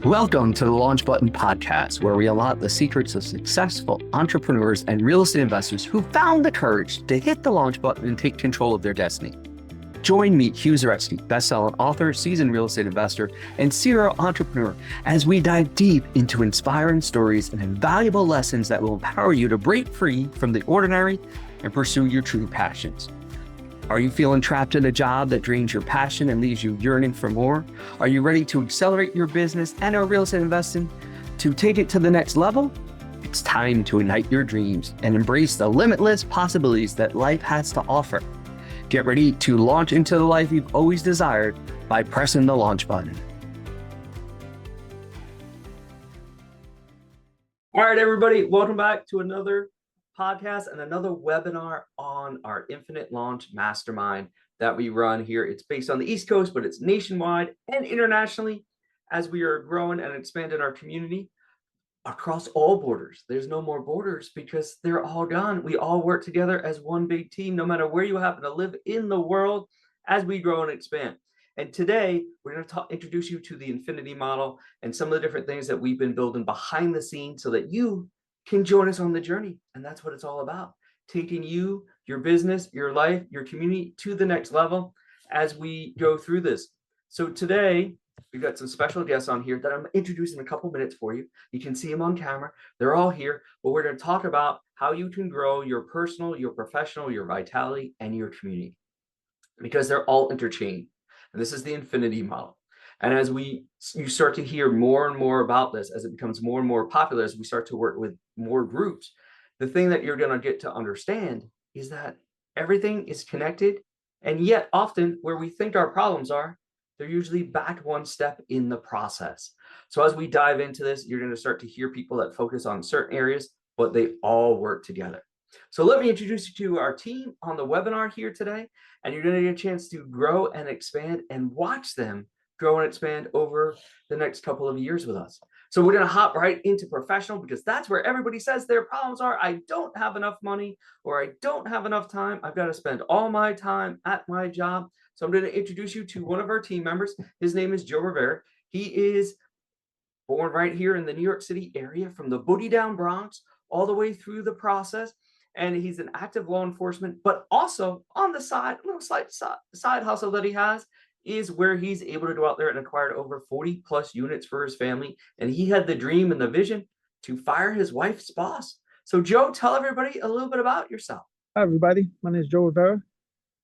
Welcome to the Launch Button Podcast, where we unlock the secrets of successful entrepreneurs and real estate investors who found the courage to hit the launch button and take control of their destiny. Join me, Hugh Zaretsky, bestselling author, seasoned real estate investor, and serial entrepreneur, as we dive deep into inspiring stories and invaluable lessons that will empower you to break free from the ordinary and pursue your true passions. Are you feeling trapped in a job that drains your passion and leaves you yearning for more? Are you ready to accelerate your business and or real estate investing to take it to the next level? It's time to ignite your dreams and embrace the limitless possibilities that life has to offer. Get ready to launch into the life you've always desired by pressing the launch button. All right, everybody, welcome back to another podcast and another webinar on our Infinite Launch Mastermind that we run here. It's based on the East Coast, but it's nationwide and internationally as we are growing and expanding our community across all borders. There's no more borders because they're all gone. We all work together as one big team, no matter where you happen to live in the world, as we grow and expand. And today we're going to introduce you to the infinity model and some of the different things that we've been building behind the scenes so that you can join us on the journey. And that's what it's all about. Taking you, your business, your life, your community to the next level as we go through this. So today, we've got some special guests on here that I'm introducing in a couple minutes for you. You can see them on camera. They're all here, but we're going to talk about how you can grow your personal, your professional, your vitality, and your community, because they're all interchanged. And this is the infinity model. And as you start to hear more and more about this, as it becomes more and more popular, as we start to work with more groups, the thing that you're going to get to understand is that everything is connected. And yet often where we think our problems are, they're usually back one step in the process. So as we dive into this, you're going to start to hear people that focus on certain areas, but they all work together. So let me introduce you to our team on the webinar here today, and you're going to get a chance to grow and expand and watch them grow and expand over the next couple of years with us. So we're going to hop right into professional, because that's where everybody says their problems are. I don't have enough money, or I don't have enough time. I've got to spend all my time at my job. So I'm going to introduce you to one of our team members. His name is Joe Rivera. He is born right here in the New York City area, from the boogie down Bronx all the way through the process. And he's an active law enforcement, but also on the side, a little slight side hustle that he has is where he's able to go out there and acquire over 40 plus units for his family. And he had the dream and the vision to fire his wife's boss. So Joe, tell everybody a little bit about yourself. Hi, everybody. My name is Joe Rivera.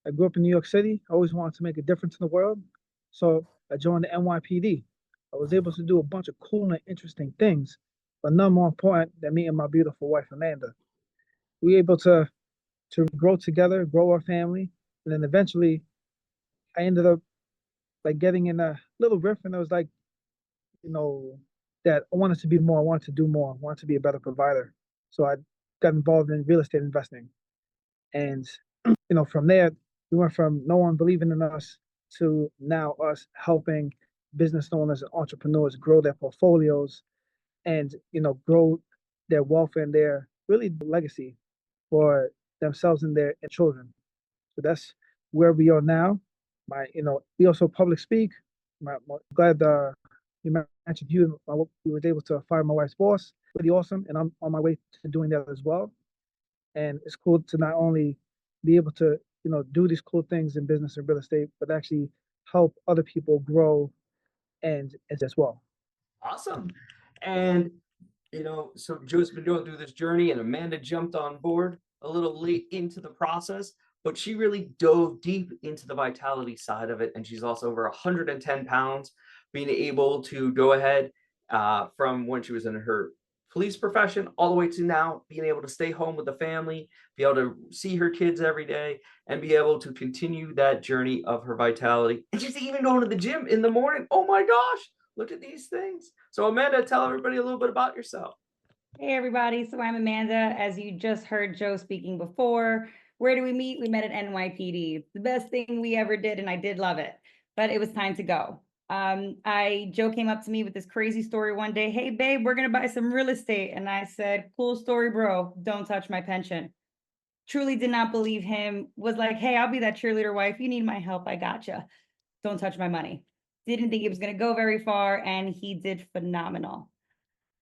I grew up in New York City. I always wanted to make a difference in the world. So I joined the NYPD. I was able to do a bunch of cool and interesting things, but none more important than meeting my beautiful wife, Amanda. We were able to grow together, grow our family. And then eventually I ended up getting in a little rift, and I was like, that I wanted to be more, I wanted to do more, I wanted to be a better provider. So I got involved in real estate investing. And, from there, we went from no one believing in us to now us helping business owners and entrepreneurs grow their portfolios and, grow their wealth and their really legacy for themselves and their children. So that's where we are now. We also public speak. I'm glad you mentioned you was able to fire my wife's boss. Pretty awesome, and I'm on my way to doing that as well. And it's cool to not only be able to do these cool things in business and real estate, but actually help other people grow and as well. Awesome. And so Joe's been going through this journey, and Amanda jumped on board a little late into the process, but she really dove deep into the vitality side of it. And she's also over 110 pounds, being able to go ahead from when she was in her police profession all the way to now being able to stay home with the family, be able to see her kids every day, and be able to continue that journey of her vitality. And she's even going to the gym in the morning. Oh my gosh, look at these things. So Amanda, tell everybody a little bit about yourself. Hey everybody, so I'm Amanda. As you just heard Joe speaking before, where do we meet? We met at NYPD. It's the best thing we ever did, and I did love it, but it was time to go. Joe came up to me with this crazy story one day. Hey babe, we're gonna buy some real estate. And I said, cool story, bro. Don't touch my pension. Truly did not believe him. Was like, hey, I'll be that cheerleader wife. You need my help, I gotcha. Don't touch my money. Didn't think it was going to go very far, and he did phenomenal.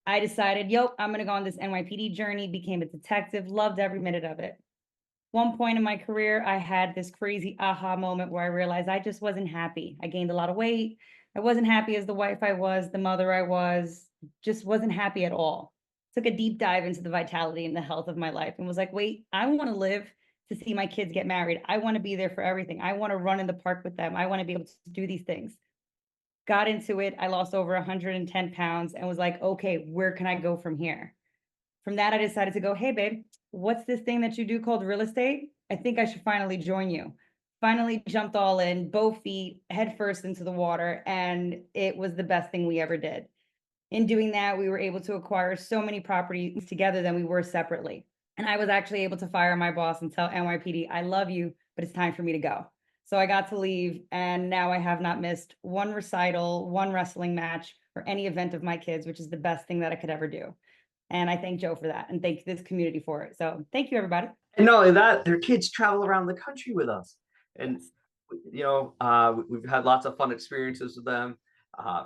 I decided, I'm going to go on this NYPD journey, became a detective, loved every minute of it. One point in my career, I had this crazy aha moment where I realized I just wasn't happy. I gained a lot of weight. I wasn't happy as the wife I was, the mother I was, just wasn't happy at all. Took a deep dive into the vitality and the health of my life and was like, wait, I want to live to see my kids get married. I want to be there for everything. I want to run in the park with them. I want to be able to do these things. Got into it. I lost over 110 pounds and was like, okay, where can I go from here? From that, I decided to go, hey, babe, what's this thing that you do called real estate? I think I should finally join you. Finally jumped all in, both feet, head first into the water. And it was the best thing we ever did. In doing that, we were able to acquire so many properties together than we were separately. And I was actually able to fire my boss and tell NYPD, I love you, but it's time for me to go. So I got to leave, and now I have not missed one recital, one wrestling match, or any event of my kids, which is the best thing that I could ever do. And I thank Joe for that, and thank this community for it. So thank you, everybody. And not only that, their kids travel around the country with us. And, we've had lots of fun experiences with them,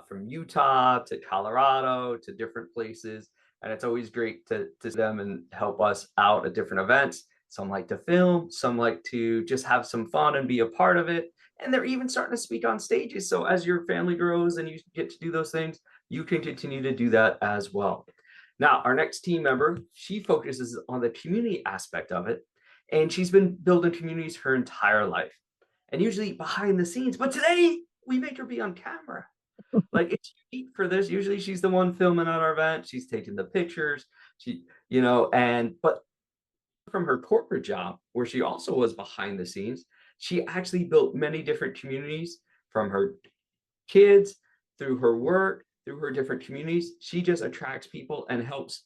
from Utah to Colorado to different places. And it's always great to see them and help us out at different events. Some like to film, some like to just have some fun and be a part of it. And they're even starting to speak on stages. So as your family grows and you get to do those things, you can continue to do that as well. Now, our next team member, she focuses on the community aspect of it. And she's been building communities her entire life, and usually behind the scenes. But today we make her be on camera. Like, it's unique for this. Usually she's the one filming at our event. She's taking the pictures. But from her corporate job, where she also was behind the scenes, she actually built many different communities from her kids, through her work, through her different communities. She just attracts people and helps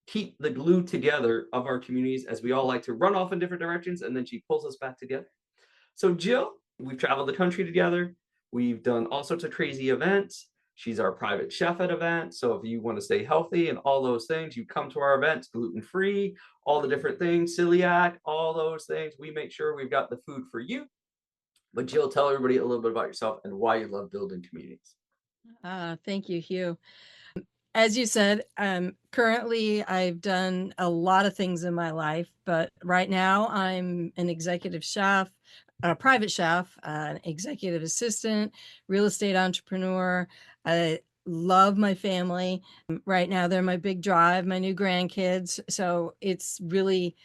keep the glue together of our communities, as we all like to run off in different directions, and then she pulls us back together. So Jill, we've traveled the country together. We've done all sorts of crazy events. She's our private chef at events. So if you want to stay healthy and all those things, you come to our events, gluten-free, all the different things, celiac, all those things. We make sure we've got the food for you. But Jill, tell everybody a little bit about yourself and why you love building communities. Thank you, Hugh. As you said, currently I've done a lot of things in my life, but right now I'm an executive chef, a private chef, an executive assistant, real estate entrepreneur. I love my family. Right now they're my big drive, my new grandkids. So it's really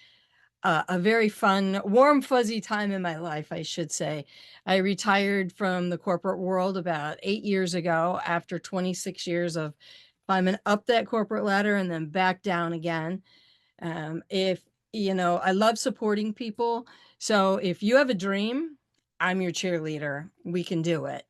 a very fun, warm, fuzzy time in my life, I should say. I retired from the corporate world about 8 years ago after 26 years of climbing up that corporate ladder and then back down again. I love supporting people. So if you have a dream, I'm your cheerleader. We can do it.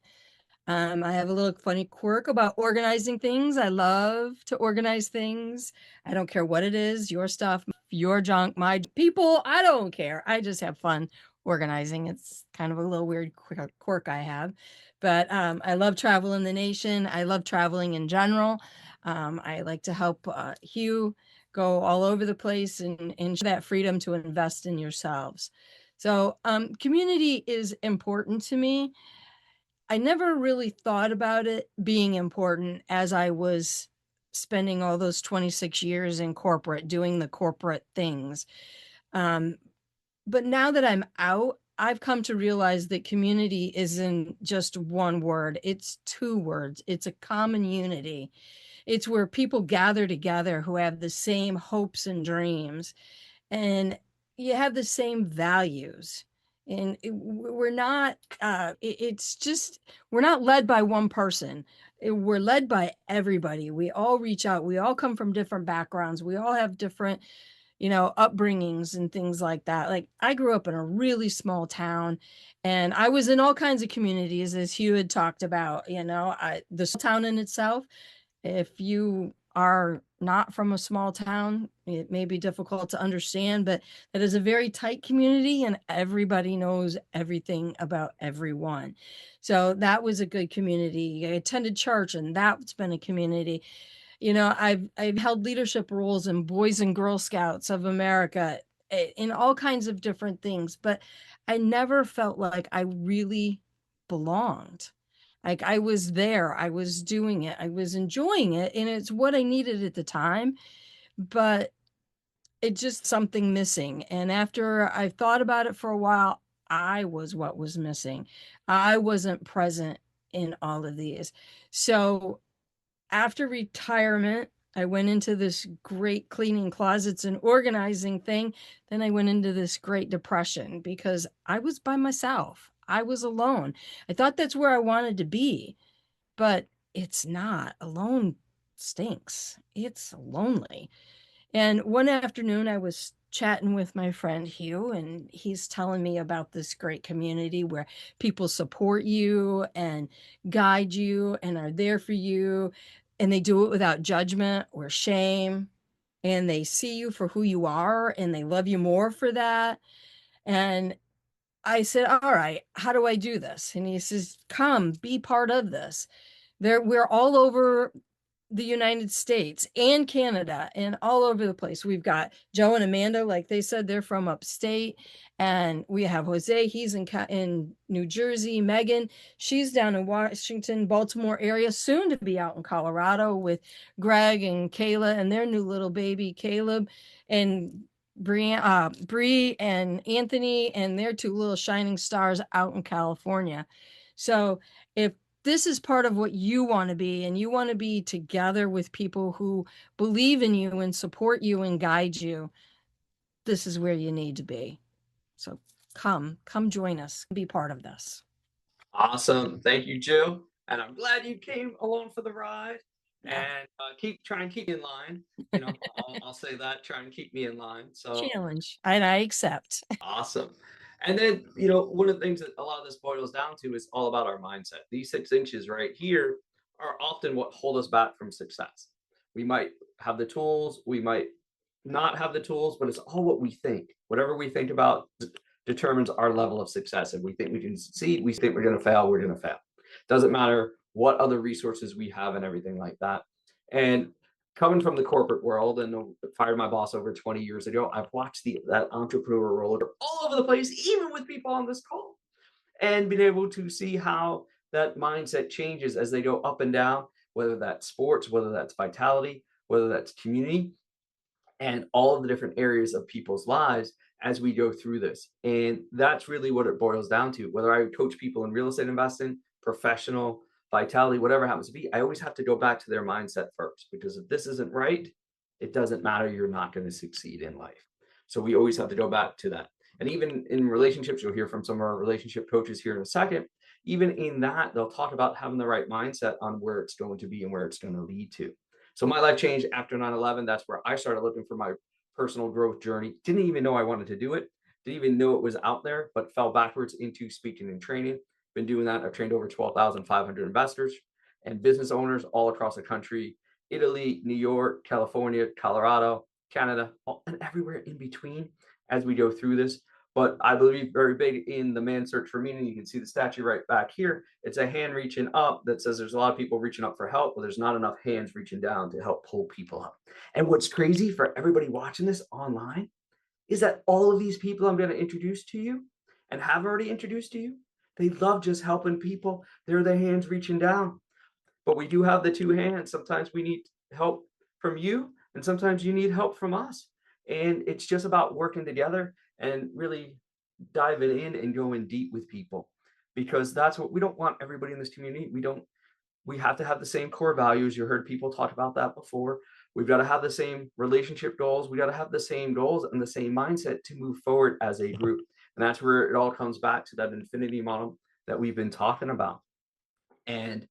I have a little funny quirk about organizing things. I love to organize things. I don't care what it is, your stuff, your junk, my people. I don't care. I just have fun organizing. It's kind of a little weird quirk I have. But I love traveling the nation. I love traveling in general. I like to help Hugh go all over the place and that freedom to invest in yourselves. So community is important to me. I never really thought about it being important as I was spending all those 26 years in corporate, doing the corporate things. But now that I'm out, I've come to realize that community isn't just one word. It's two words. It's a common unity. It's where people gather together who have the same hopes and dreams, and you have the same values. And we're not, we're not led by one person. We're led by everybody. We all reach out. We all come from different backgrounds. We all have different, upbringings and things like that. Like, I grew up in a really small town, and I was in all kinds of communities, as Hugh had talked about. The small town in itself, if you are not from a small town, it may be difficult to understand, but it is a very tight community and everybody knows everything about everyone. So that was a good community. I attended church, and that's been a community. I've held leadership roles in Boys and Girl Scouts of America, in all kinds of different things, but I never felt like I really belonged. Like I was there, I was doing it, I was enjoying it, and it's what I needed at the time. But it just something missing. And after I thought about it for a while, I was what was missing. I wasn't present in all of these. So after retirement, I went into this great cleaning closets and organizing thing. Then I went into this great depression because I was by myself. I was alone. I thought that's where I wanted to be, but it's not. Alone stinks. It's lonely. And one afternoon, I was chatting with my friend Hugh, and he's telling me about this great community where people support you and guide you and are there for you. And they do it without judgment or shame. And they see you for who you are and they love you more for that. And I said, all right, how do I do this? And he says, come be part of this. We're all over the United States and Canada and all over the place. We've got Joe and Amanda, like they said, they're from upstate. And we have Jose, he's in New Jersey. Megan, she's down in Washington, Baltimore area, soon to be out in Colorado with Greg and Kayla and their new little baby, Caleb, and Bree and Anthony and their two little shining stars out in California. So if this is part of what you want to be, and you want to be together with people who believe in you and support you and guide you, this is where you need to be. So come join us, be part of this. Awesome. Thank you, Jill. And I'm glad you came along for the ride. Yeah. And try and keep me in line. You know, I'll say that. Try and keep me in line. So Challenge, and I accept. awesome. And then, you know, one of the things that a lot of this boils down to is all about our mindset. These 6 inches right here are often what hold us back from success. We might have the tools, we might not have the tools, but it's all what we think. Whatever we think about determines our level of success. If we think we can succeed, we think we're going to fail, we're going to fail. Doesn't matter what other resources we have and everything like that. And coming from the corporate world and fired my boss over 20 years ago, I've watched that entrepreneur roller all over the place, even with people on this call, and been able to see how that mindset changes as they go up and down, whether that's sports, whether that's vitality, whether that's community, and all of the different areas of people's lives as we go through this. And that's really what it boils down to. Whether I coach people in real estate investing, professional, vitality, whatever it happens to be, I always have to go back to their mindset first, because if this isn't right, it doesn't matter. You're not going to succeed in life. So we always have to go back to that. And even in relationships, you'll hear from some of our relationship coaches here in a second. Even in that, they'll talk about having the right mindset on where it's going to be and where it's going to lead to. So my life changed after 9/11. That's where I started looking for my personal growth journey. Didn't even know I wanted to do it. Didn't even know it was out there, but fell backwards into speaking and training. Been doing that. I've trained over 12,500 investors and business owners all across the country, Italy, New York, California, Colorado, Canada, and everywhere in between as we go through this. But I believe very big in the man search for meaning. You can see the statue right back here. It's a hand reaching up that says there's a lot of people reaching up for help, but there's not enough hands reaching down to help pull people up. And what's crazy for everybody watching this online is that all of these people I'm going to introduce to you and have already introduced to you, they love just helping people. They're the hands reaching down. But we do have the two hands. Sometimes we need help from you, and sometimes you need help from us. And it's just about working together and really diving in and going deep with people, because that's what we don't want. Everybody in this community, we have to have the same core values. You heard people talk about that before. We've got to have the same relationship goals. We got to have the same goals and the same mindset to move forward as a group. And that's where it all comes back to that infinity model that we've been talking about. And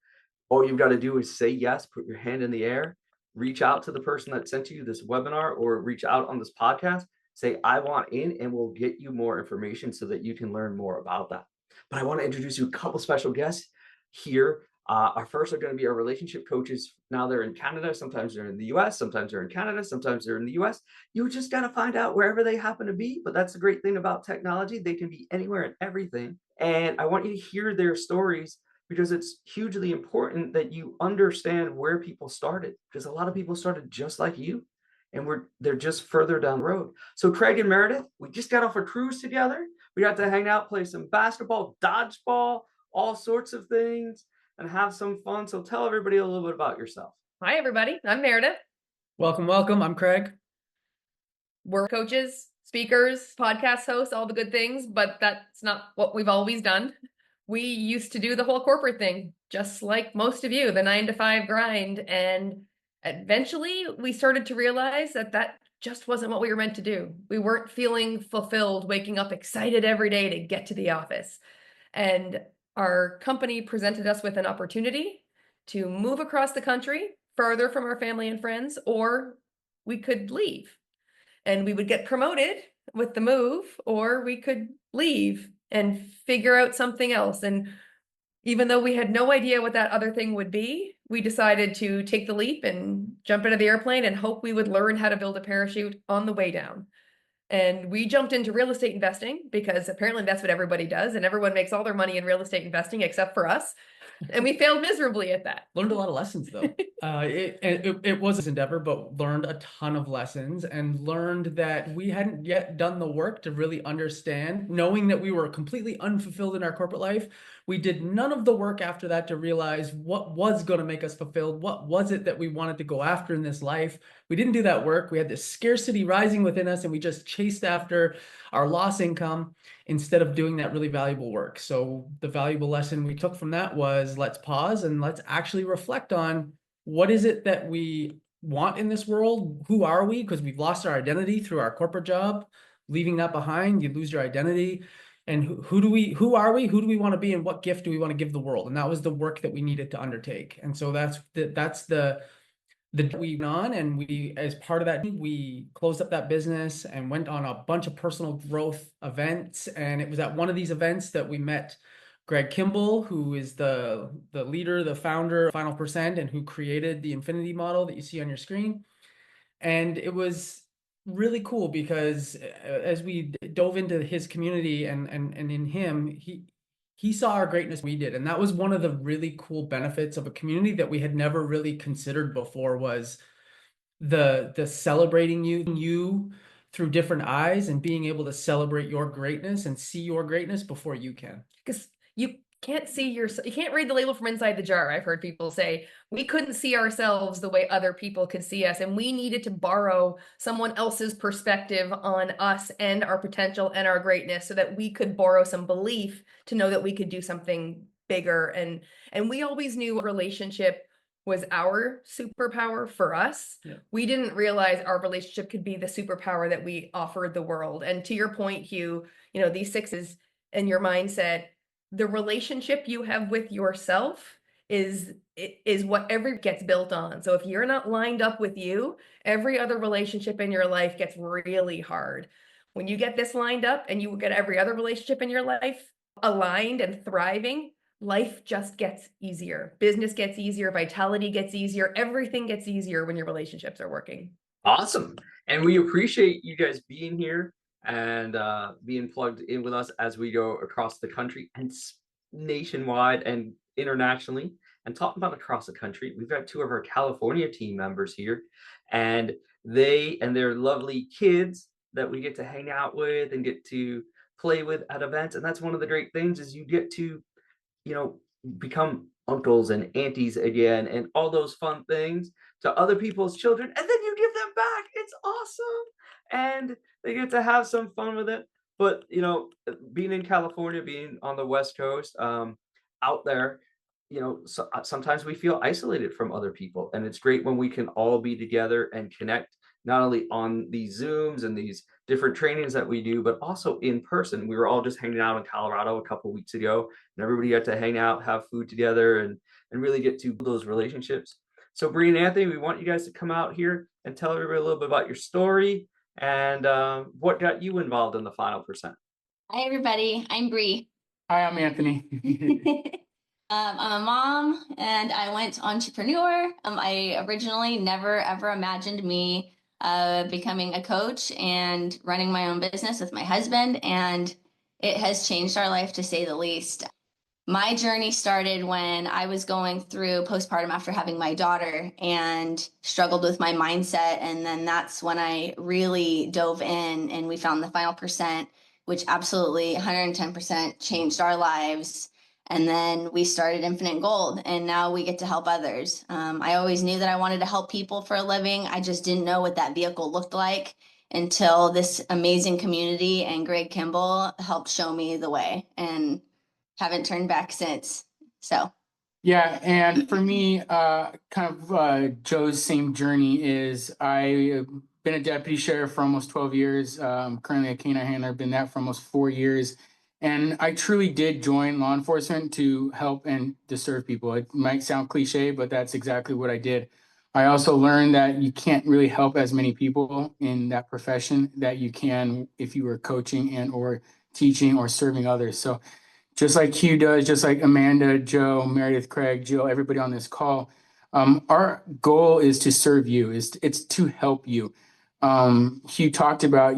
all you've got to do is say yes, put your hand in the air, reach out to the person that sent you this webinar, or reach out on this podcast, say, I want in, and we'll get you more information so that you can learn more about that. But I want to introduce you a couple special guests here. Our first are going to be our relationship coaches. Now they're in Canada. Sometimes they're in the US. Sometimes they're in Canada. Sometimes they're in the US. You just got to find out wherever they happen to be. But that's the great thing about technology. They can be anywhere and everything. And I want you to hear their stories, because it's hugely important that you understand where people started, because a lot of people started just like you, and they're just further down the road. So Craig and Meredith, we just got off a cruise together. We got to hang out, play some basketball, dodgeball, all sorts of things. and have some fun. So tell everybody a little bit about yourself. Hi, everybody. I'm Meredith. Welcome, welcome. I'm Craig. We're coaches, speakers, podcast hosts, all the good things, but that's not what we've always done. We used to do the whole corporate thing, just like most of you, the 9-to-5 grind. And eventually we started to realize that that just wasn't what we were meant to do. We weren't feeling fulfilled, waking up excited every day to get to the office. And our company presented us with an opportunity to move across the country, further from our family and friends, or we could leave. And we would get promoted with the move, or we could leave and figure out something else. And even though we had no idea what that other thing would be, we decided to take the leap and jump into the airplane and hope we would learn how to build a parachute on the way down. And we jumped into real estate investing because apparently that's what everybody does. And everyone makes all their money in real estate investing except for us. And we failed miserably at that. Learned a lot of lessons though. It was an endeavor, but learned a ton of lessons and learned that we hadn't yet done the work to really understand, knowing that we were completely unfulfilled in our corporate life. We did none of the work after that to realize what was going to make us fulfilled. What was it that we wanted to go after in this life? We didn't do that work. We had this scarcity rising within us and we just chased after our lost income instead of doing that really valuable work. So the valuable lesson we took from that was let's pause and let's actually reflect on what is it that we want in this world? Who are we? Because we've lost our identity through our corporate job. Leaving that behind, you lose your identity. And who are we? Who do we want to be? And what gift do we want to give the world? And that was the work that we needed to undertake. And so that's the we went on, and we, as part of that, we closed up that business and went on a bunch of personal growth events. And it was at one of these events that we met Greg Kimball, who is the leader, the founder of Final Percent, and who created the Infinity model that you see on your screen. And it was really cool because as we dove into his community and in him, he saw our greatness we did. And that was one of the really cool benefits of a community that we had never really considered before, was the celebrating you through different eyes and being able to celebrate your greatness and see your greatness before you can. Because you can't see you can't read the label from inside the jar. I've heard people say we couldn't see ourselves the way other people could see us, and we needed to borrow someone else's perspective on us and our potential and our greatness so that we could borrow some belief to know that we could do something bigger. And we always knew a relationship was our superpower for us. Yeah. We didn't realize our relationship could be the superpower that we offered the world. And to your point, Hugh, these sixes and your mindset, the relationship you have with yourself is what every gets built on. So if you're not lined up with you, every other relationship in your life gets really hard. When you get this lined up and you get every other relationship in your life aligned and thriving, life just gets easier. Business gets easier, vitality gets easier, everything gets easier when your relationships are working. Awesome. And we appreciate you guys being here and being plugged in with us as we go across the country and nationwide and internationally. And talking about across the country, we've got two of our California team members here, and they and their lovely kids that we get to hang out with and get to play with at events. And that's one of the great things, is you get to become uncles and aunties again and all those fun things to other people's children, and then you give them back. It's awesome. And they get to have some fun with it. But being in California, being on the West Coast, out there, sometimes we feel isolated from other people, and it's great when we can all be together and connect, not only on these Zooms and these different trainings that we do, but also in person. We were all just hanging out in Colorado a couple of weeks ago, and everybody got to hang out, have food together, and really get to build those relationships. So Bree and Anthony, we want you guys to come out here and tell everybody a little bit about your story and what got you involved in the Final Percent. Hi, everybody. I'm Bree. Hi, I'm Anthony. I'm a mom and I went entrepreneur. I originally never, ever imagined me becoming a coach and running my own business with my husband. And it has changed our life, to say the least. My journey started when I was going through postpartum after having my daughter and struggled with my mindset. And then that's when I really dove in and we found the Final Percent, which absolutely 110% changed our lives. And then we started Infinite Gold, and now we get to help others. I always knew that I wanted to help people for a living. I just didn't know what that vehicle looked like until this amazing community and Greg Kimball helped show me the way, and haven't turned back since. So Yeah, and for me, Joe's same journey is I've been a deputy sheriff for almost 12 years. Currently a canine handler, been that for almost 4 years. And I truly did join law enforcement to help and to serve people. It might sound cliche, but that's exactly what I did. I also learned that you can't really help as many people in that profession that you can if you were coaching and or teaching or serving others. So just like Hugh does, just like Amanda, Joe, Meredith, Craig, Jill, everybody on this call, our goal is to serve you. It's to help you. Hugh talked about,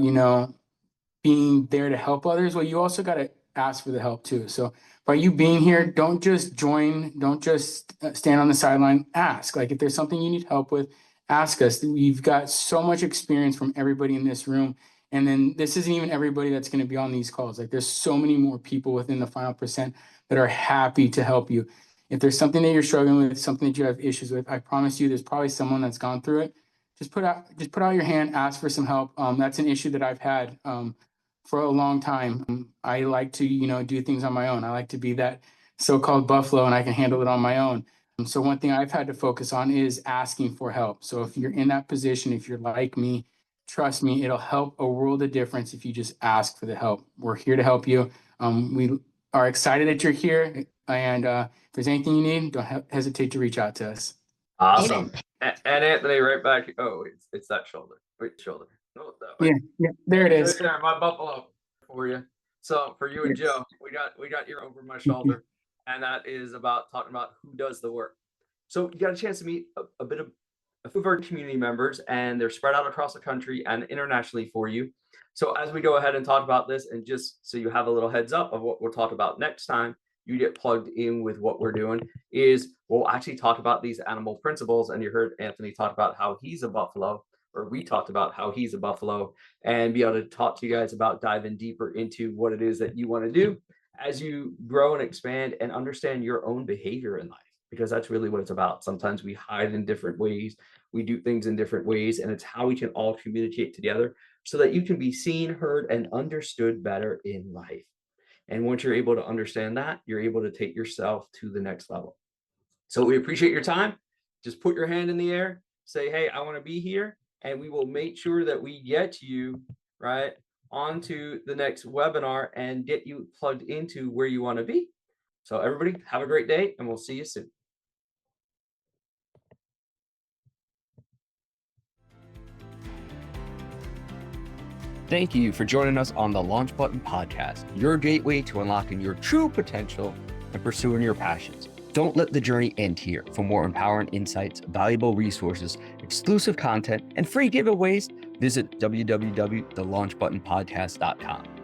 being there to help others. Well, you also got to ask for the help too. So by you being here, don't just join, don't just stand on the sideline, ask. Like if there's something you need help with, ask us. We've got so much experience from everybody in this room. And then this isn't even everybody that's going to be on these calls. Like there's so many more people within the final percent that are happy to help you. If there's something that you're struggling with, something that you have issues with, I promise you there's probably someone that's gone through it. Just put out your hand, ask for some help. That's an issue that I've had for a long time. I like to, do things on my own. I like to be that so-called buffalo and I can handle it on my own. So one thing I've had to focus on is asking for help. So if you're in that position, if you're like me, trust me, it'll help a world of difference if you just ask for the help. We're here to help you. We are excited that you're here. And if there's anything you need, don't hesitate to reach out to us. Awesome. And Anthony, right back. Oh, it's that shoulder. Wait, shoulder. No, that way. Yeah, there it is. Right there, my buffalo for you. So for you and Yes. Joe, we got you over my shoulder, and that is about talking about who does the work. So you got a chance to meet a few of our community members, and they're spread out across the country and internationally for you. So as we go ahead and talk about this, and just so you have a little heads up of what we'll talk about next time, you get plugged in with what we're doing, is we'll actually talk about these animal principles. And you heard Anthony talk about how he's a buffalo, or we talked about how he's a buffalo, and be able to talk to you guys about diving deeper into what it is that you want to do as you grow and expand and understand your own behavior in life, because that's really what it's about. Sometimes we hide in different ways, we do things in different ways, and it's how we can all communicate together so that you can be seen, heard, and understood better in life. And once you're able to understand that, you're able to take yourself to the next level. So we appreciate your time. Just put your hand in the air, say, hey, I want to be here. And we will make sure that we get you right onto the next webinar and get you plugged into where you want to be. So everybody have a great day, and we'll see you soon. Thank you for joining us on the Launch Button Podcast, your gateway to unlocking your true potential and pursuing your passions. Don't let the journey end here. For more empowering insights, valuable resources, exclusive content, and free giveaways, visit www.thelaunchbuttonpodcast.com.